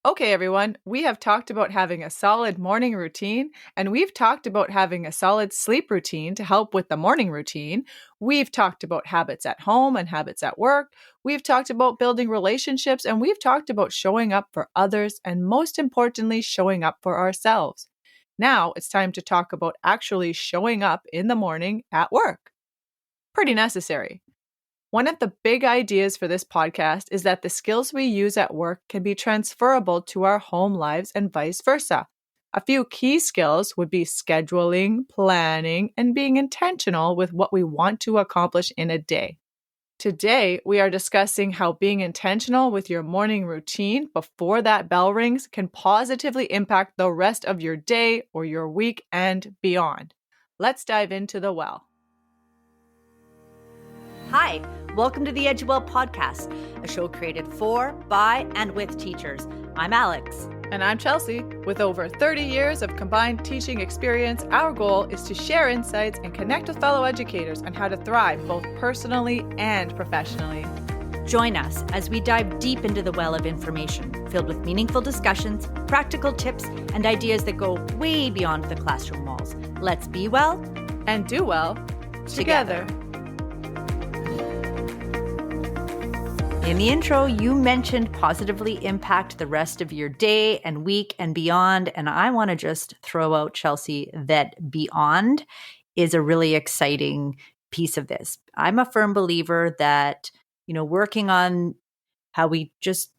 Okay, everyone, we have talked about having a solid morning routine, and we've talked about having a solid sleep routine to help with the morning routine. We've talked about habits at home and habits at work. We've talked about building relationships, and we've talked about showing up for others, and most importantly, showing up for ourselves. Now it's time to talk about actually showing up in the morning at work. Pretty necessary. One of the big ideas for this podcast is that the skills we use at work can be transferable to our home lives and vice versa. A few key skills would be scheduling, planning, and being intentional with what we want to accomplish in a day. Today, we are discussing how being intentional with your morning routine before that bell rings can positively impact the rest of your day or your week and beyond. Let's dive into the well. Hi, welcome to the Edgewell Podcast, a show created for, by, and with teachers. I'm Alex. And I'm Chelsea. With over 30 years of combined teaching experience, our goal is to share insights and connect with fellow educators on how to thrive both personally and professionally. Join us as we dive deep into the well of information, filled with meaningful discussions, practical tips, and ideas that go way beyond the classroom walls. Let's be well and do well together. In the intro, you mentioned positively impact the rest of your day and week and beyond. And I want to just throw out, Chelsea, that beyond is a really exciting piece of this. I'm a firm believer that, working on how we just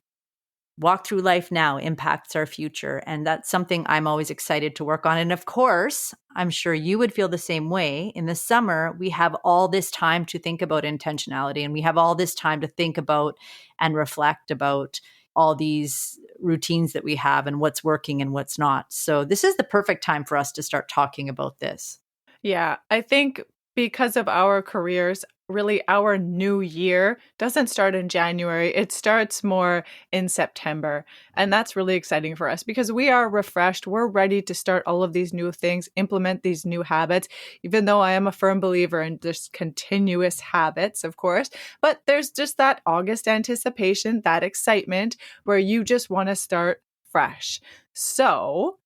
walk through life now impacts our future. And that's something I'm always excited to work on. And of course, I'm sure you would feel the same way. In the summer, we have all this time to think about intentionality, and we have all this time to think about and reflect about all these routines that we have and what's working and what's not. So this is the perfect time for us to start talking about this. Yeah, I think because of our careers, really our new year doesn't start in January. It starts more in September. And that's really exciting for us because we are refreshed. We're ready to start all of these new things, implement these new habits, even though I am a firm believer in just continuous habits, of course. But there's just that August anticipation, that excitement where you just want to start fresh. So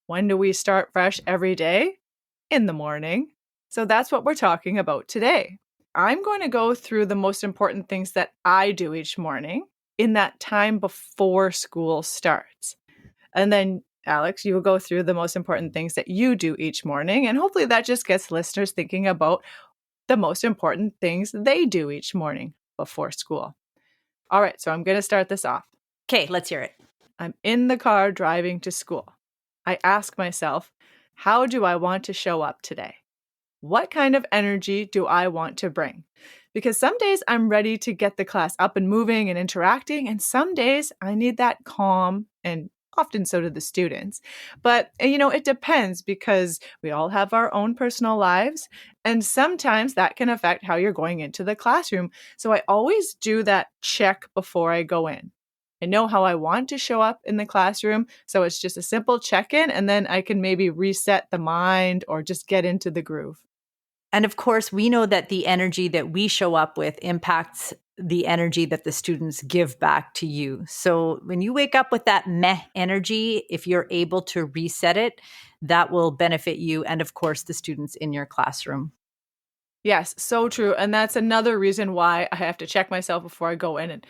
when do we start fresh every day? In the morning. So that's what we're talking about today. I'm going to go through the most important things that I do each morning in that time before school starts. And then, Alex, you will go through the most important things that you do each morning. And hopefully that just gets listeners thinking about the most important things they do each morning before school. All right, so I'm going to start this off. Okay, let's hear it. I'm in the car driving to school. I ask myself, how do I want to show up today? What kind of energy do I want to bring? Because some days I'm ready to get the class up and moving and interacting, and some days I need that calm, and often so do the students. But, it depends because we all have our own personal lives, and sometimes that can affect how you're going into the classroom. So I always do that check before I go in. I know how I want to show up in the classroom, so it's just a simple check-in, and then I can maybe reset the mind or just get into the groove. And of course, we know that the energy that we show up with impacts the energy that the students give back to you. So when you wake up with that meh energy, if you're able to reset it, that will benefit you and, of course, the students in your classroom. Yes, so true. And that's another reason why I have to check myself before I go in and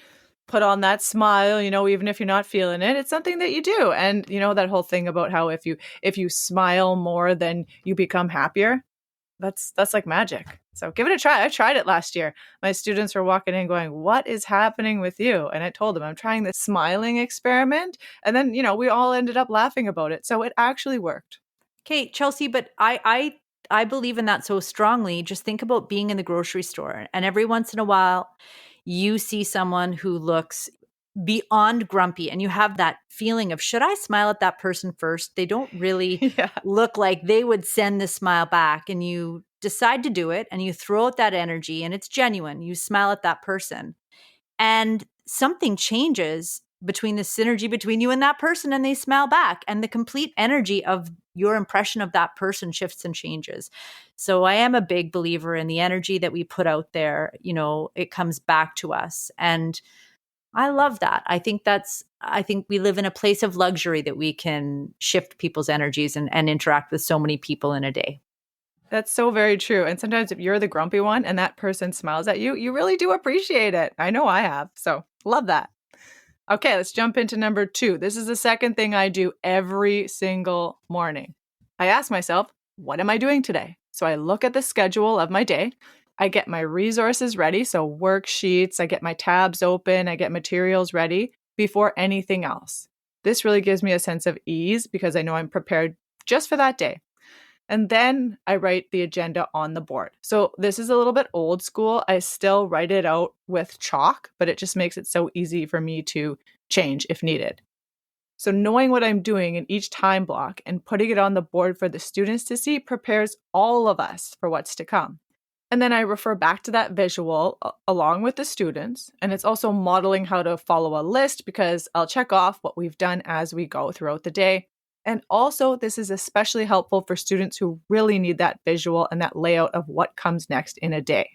put on that smile, even if you're not feeling it. It's something that you do. And that whole thing about how if you smile more, then you become happier. That's like magic. So give it a try. I tried it last year. My students were walking in going, "What is happening with you?" And I told them, I'm trying this smiling experiment. And then, we all ended up laughing about it. So it actually worked. Okay, Chelsea, but I believe in that so strongly. Just think about being in the grocery store, and every once in a while you see someone who looks beyond grumpy and you have that feeling of, should I smile at that person first? They don't really look like they would send the smile back, and you decide to do it and you throw out that energy and it's genuine. You smile at that person and something changes between the synergy between you and that person, and they smile back, and the complete energy of your impression of that person shifts and changes. So I am a big believer in the energy that we put out there. It comes back to us. And I love that. I think we live in a place of luxury that we can shift people's energies and interact with so many people in a day. That's so very true. And sometimes if you're the grumpy one and that person smiles at you, you really do appreciate it. I know I have. So love that. Okay, let's jump into number 2. This is the second thing I do every single morning. I ask myself, what am I doing today? So I look at the schedule of my day. I get my resources ready. So worksheets, I get my tabs open, I get materials ready before anything else. This really gives me a sense of ease because I know I'm prepared just for that day. And then I write the agenda on the board. So this is a little bit old school. I still write it out with chalk, but it just makes it so easy for me to change if needed. So knowing what I'm doing in each time block and putting it on the board for the students to see prepares all of us for what's to come. And then I refer back to that visual along with the students. And it's also modeling how to follow a list because I'll check off what we've done as we go throughout the day. And also, this is especially helpful for students who really need that visual and that layout of what comes next in a day.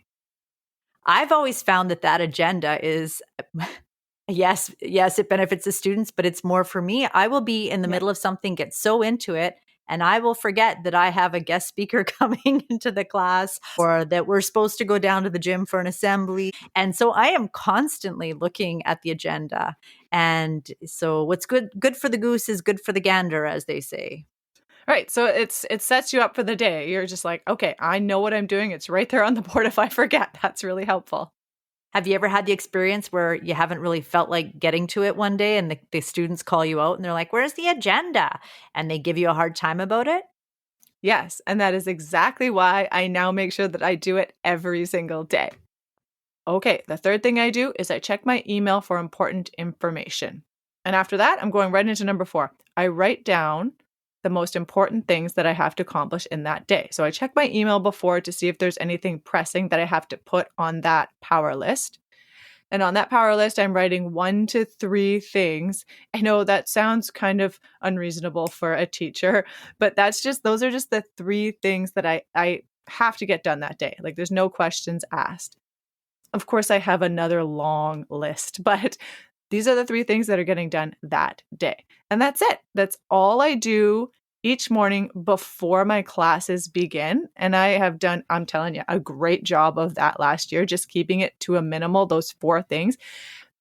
I've always found that agenda is yes, it benefits the students, but it's more for me. I will be in the Yeah. middle of something, get so into it, and I will forget that I have a guest speaker coming into the class or that we're supposed to go down to the gym for an assembly. And so I am constantly looking at the agenda. And so what's good for the goose is good for the gander, as they say. Right. So it sets you up for the day. You're just like, okay, I know what I'm doing. It's right there on the board if I forget. That's really helpful. Have you ever had the experience where you haven't really felt like getting to it one day and the students call you out and they're like, where's the agenda? And they give you a hard time about it? Yes. And that is exactly why I now make sure that I do it every single day. Okay. The third thing I do is I check my email for important information. And after that, I'm going right into number 4. I write down the most important things that I have to accomplish in that day. So I check my email before to see if there's anything pressing that I have to put on that power list. And on that power list, I'm writing 1 to 3 things. I know that sounds kind of unreasonable for a teacher, but those are just the 3 things that I have to get done that day. Like there's no questions asked. Of course, I have another long list, but these are the 3 things that are getting done that day. And that's it. That's all I do each morning before my classes begin. And I have done, I'm telling you, a great job of that last year, just keeping it to a minimal, those 4 things.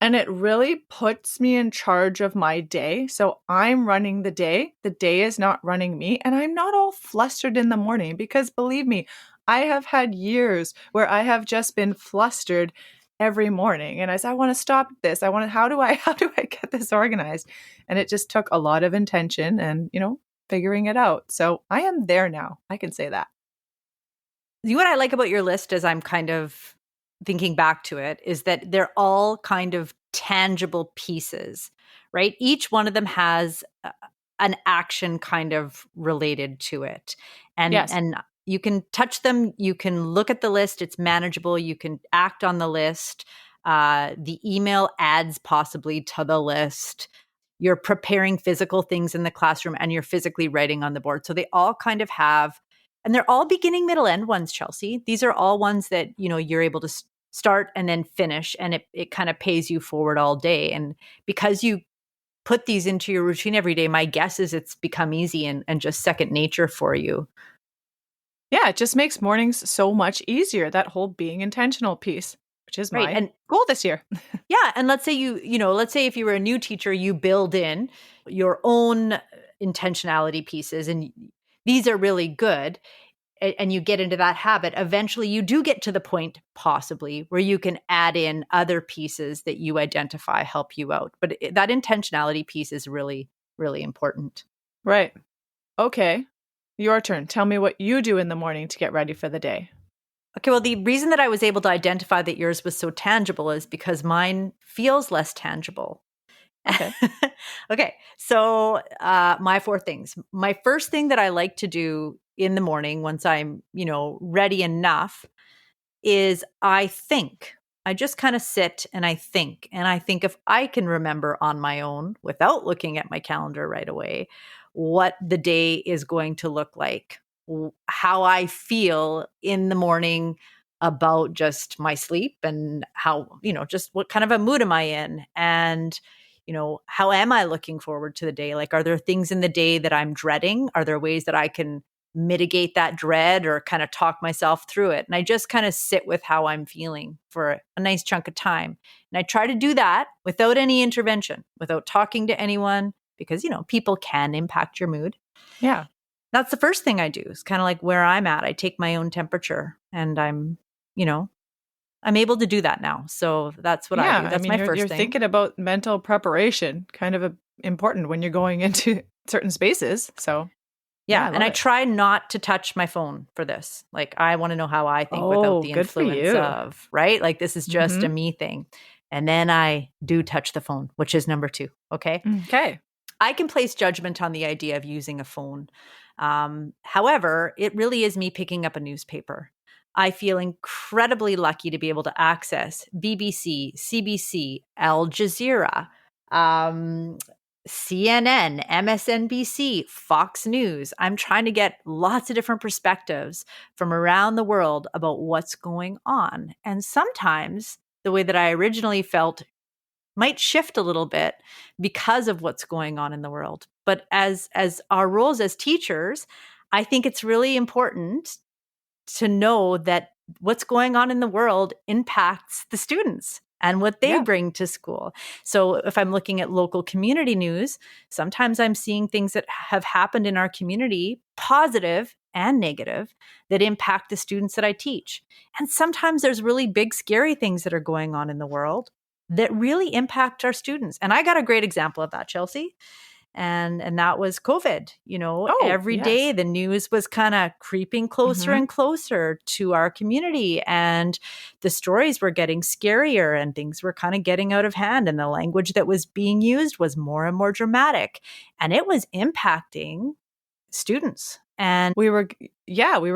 And it really puts me in charge of my day. So I'm running the day. The day is not running me. And I'm not all flustered in the morning because believe me, I have had years where I have just been flustered every morning. And I said, I want to stop this. How do I get this organized? And it just took a lot of intention and, figuring it out. So I am there now. I can say that. What I like about your list as I'm kind of thinking back to it is that they're all kind of tangible pieces, right? Each one of them has an action kind of related to it. Yes. And you can touch them, you can look at the list, it's manageable, you can act on the list. The email adds possibly to the list. You're preparing physical things in the classroom and you're physically writing on the board. So they all kind of have, and they're all beginning, middle, end ones, Chelsea. These are all ones that, you're able to start and then finish, and it kind of pays you forward all day. And because you put these into your routine every day, my guess is it's become easy and just second nature for you. Yeah, it just makes mornings so much easier, that whole being intentional piece, which is Right. my And goal this year. yeah, and let's say let's say if you were a new teacher, you build in your own intentionality pieces, and these are really good, and you get into that habit. Eventually, you do get to the point possibly where you can add in other pieces that you identify help you out. But that intentionality piece is really, really important. Right. Okay. Your turn. Tell me what you do in the morning to get ready for the day. Okay, well, the reason that I was able to identify that yours was so tangible is because mine feels less tangible. Okay. Okay, so my 4 things. My first thing that I like to do in the morning once I'm, ready enough is I think. I just kind of sit and I think. And I think if I can remember on my own without looking at my calendar right away what the day is going to look like, how I feel in the morning, about just my sleep and how, just what kind of a mood am I in? And, how am I looking forward to the day? Like, are there things in the day that I'm dreading? Are there ways that I can mitigate that dread or kind of talk myself through it? And I just kind of sit with how I'm feeling for a nice chunk of time. And I try to do that without any intervention, without talking to anyone, because, people can impact your mood. Yeah. That's the first thing I do. Is kind of like where I'm at. I take my own temperature and I'm able to do that now. So that's what I Yeah. do. I That's mean, my you're first thing. thinking about mental preparation, kind of important when you're going into certain spaces. So, yeah, Yeah. I And love I it. try not to touch my phone for this. Like, I want to know how I think without Oh, the good for influence you. of, right? Like, this is just a Mhm. me thing. And then I do touch the phone, which is number 2. Okay. Okay. I can place judgment on the idea of using a phone. However, it really is me picking up a newspaper. I feel incredibly lucky to be able to access BBC, CBC, Al Jazeera, um, CNN, MSNBC, Fox News. I'm trying to get lots of different perspectives from around the world about what's going on. And sometimes the way that I originally felt might shift a little bit because of what's going on in the world. But as our roles as teachers, I think it's really important to know that what's going on in the world impacts the students and what they Yeah. bring to school. So if I'm looking at local community news, sometimes I'm seeing things that have happened in our community, positive and negative, that impact the students that I teach. And sometimes there's really big, scary things that are going on in the world that really impact our students. And I got a great example of that, Chelsea. And that was COVID. Oh, Every day yes. the news was kind of creeping closer Mhm. and closer to our community, and the stories were getting scarier and things were kind of getting out of hand, and the language that was being used was more and more dramatic, and it was impacting students. And We were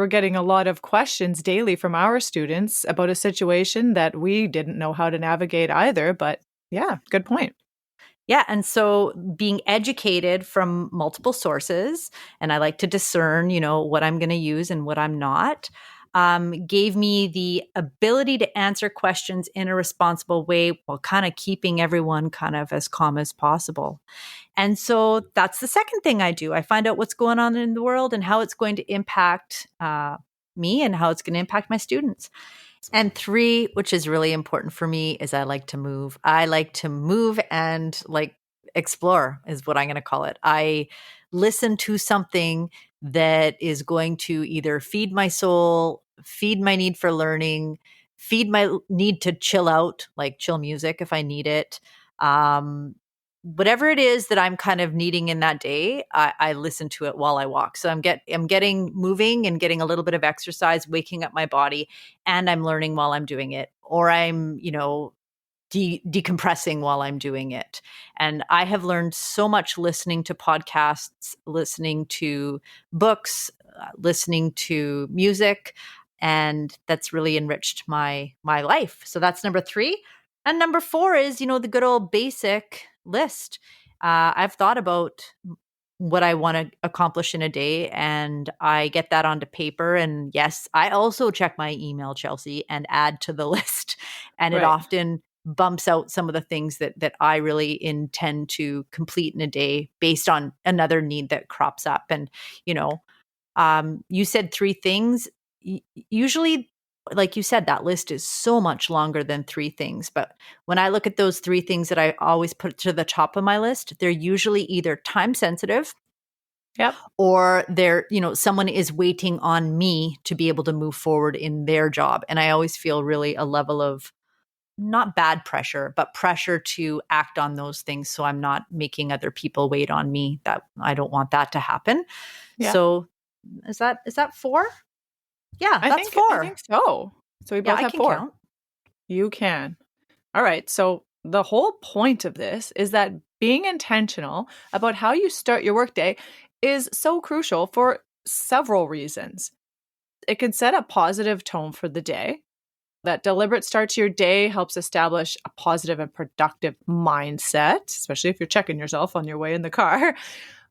getting a lot of questions daily from our students about a situation that we didn't know how to navigate either, but yeah, good point. yeah, and so being educated from multiple sources, and I like to discern, what I'm going to use and what I'm not, gave me the ability to answer questions in a responsible way while kind of keeping everyone kind of as calm as possible. And so that's the second thing I do. I find out what's going on in the world and how it's going to impact me and how it's going to impact my students. And 3, which is really important for me, is I like to move. I like to move and like explore, is what I'm going to call it. I listen to something that is going to either feed my soul, feed my need for learning, feed my need to chill out, like chill music if I need it. Um, Whatever it is that I'm kind of needing in that day, I listen to it while I walk. So I'm getting moving and getting a little bit of exercise, waking up my body, and I'm learning while I'm doing it, or I'm decompressing while I'm doing it. And I have learned so much listening to podcasts, listening to books, listening to music, and that's really enriched my life. So that's number 3. And number 4 is, the good old basic list. I've thought about what I want to accomplish in a day, and I get that onto paper. And yes, I also check my email, Chelsea, and add to the list. And it Right. often bumps out some of the things that I really intend to complete in a day based on another need that crops up. And, you said 3 things. Usually, like you said, that list is so much longer than 3 things. But when I look at those 3 things that I always put to the top of my list, they're usually either time sensitive Yep. or someone is waiting on me to be able to move forward in their job. And I always feel really a level of not bad pressure, but pressure to act on those things. So I'm not making other people wait on me. That I don't want that to happen. Yeah. So is that 4? Yeah, that's I 4. think so. So we Yeah, both I have can 4. count. You can. All right. So the whole point of this is that being intentional about how you start your workday is so crucial for several reasons. It can set a positive tone for the day. That deliberate start to your day helps establish a positive and productive mindset, especially if you're checking yourself on your way in the car.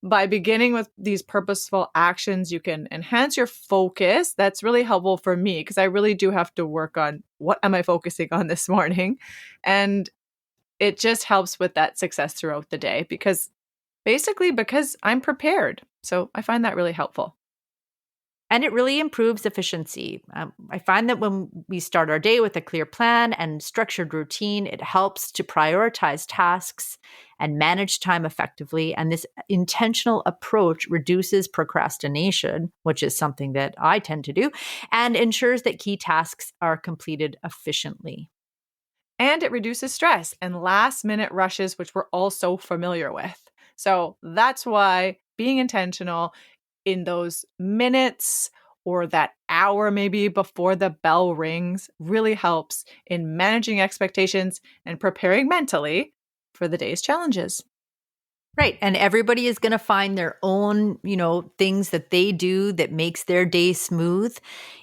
by beginning with these purposeful actions, you can enhance your focus. That's really helpful for me because I really do have to work on what am I focusing on this morning. And it just helps with that success throughout the day because I'm prepared. So I find that really helpful. And it really improves efficiency. I find that when we start our day with a clear plan and structured routine, it helps to prioritize tasks and manage time effectively. And this intentional approach reduces procrastination, which is something that I tend to do, and ensures that key tasks are completed efficiently. And it reduces stress and last minute rushes, which we're all so familiar with. So that's why being intentional in those minutes or that hour maybe before the bell rings really helps in managing expectations and preparing mentally for the day's challenges. Right. And everybody is going to find their own, things that they do that makes their day smooth.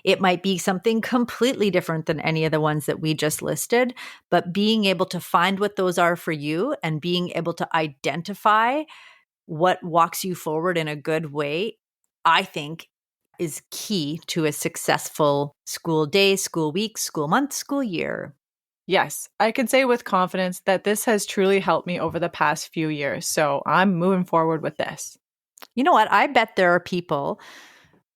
It might be something completely different than any of the ones that we just listed, but being able to find what those are for you and being able to identify what walks you forward in a good way, I think is key to a successful school day, school week, school month, school year. Yes, I can say with confidence that this has truly helped me over the past few years. So I'm moving forward with this. You know what? I bet there are people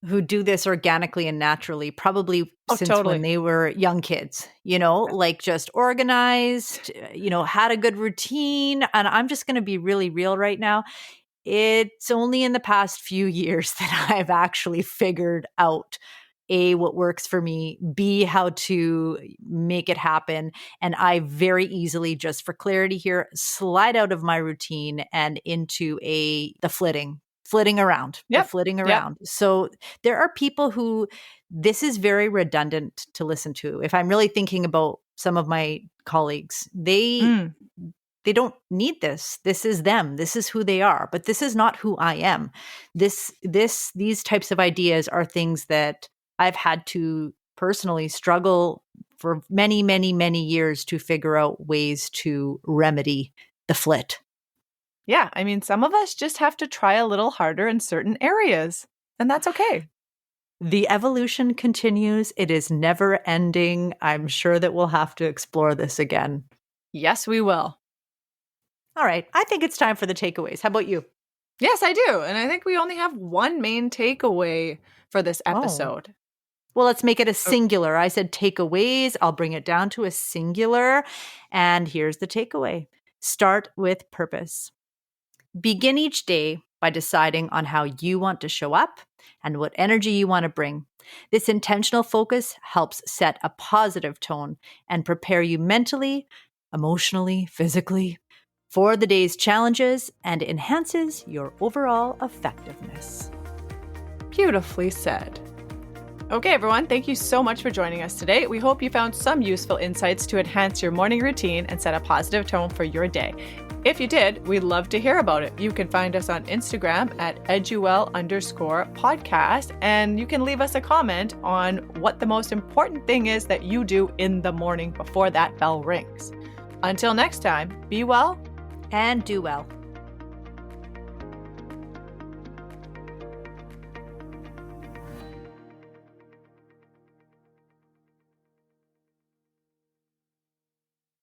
who do this organically and naturally, probably Oh, since when totally. they were young kids, like just organized, had a good routine. And I'm just going to be really real right now. It's only in the past few years that I've actually figured out A, what works for me, B, how to make it happen. And I very easily, just for clarity here, slide out of my routine and into the flitting around, the Yep. flitting Yep. around. So there are people who this is very redundant to listen to. If I'm really thinking about some of my colleagues, Mm. they don't need this. This is them. This is who they are. But this is not who I am. These types of ideas are things that I've had to personally struggle for many, many, many years to figure out ways to remedy the flit. Yeah. I mean, some of us just have to try a little harder in certain areas, and that's okay. The evolution continues. It is never ending. I'm sure that we'll have to explore this again. Yes, we will. All right. I think it's time for the takeaways. How about you? Yes, I do. And I think we only have one main takeaway for this Oh. episode. Well, let's make it a Oh, singular. I said takeaways. I'll bring it down to a singular. And here's the takeaway: start with purpose. Begin each day by deciding on how you want to show up and what energy you want to bring. This intentional focus helps set a positive tone and prepare you mentally, emotionally, physically for the day's challenges and enhances your overall effectiveness. beautifully said. Okay, everyone, thank you so much for joining us today. We hope you found some useful insights to enhance your morning routine and set a positive tone for your day. If you did, we'd love to hear about it. You can find us on Instagram at eduel_podcast, and you can leave us a comment on what the most important thing is that you do in the morning before that bell rings. Until next time, be well And do well.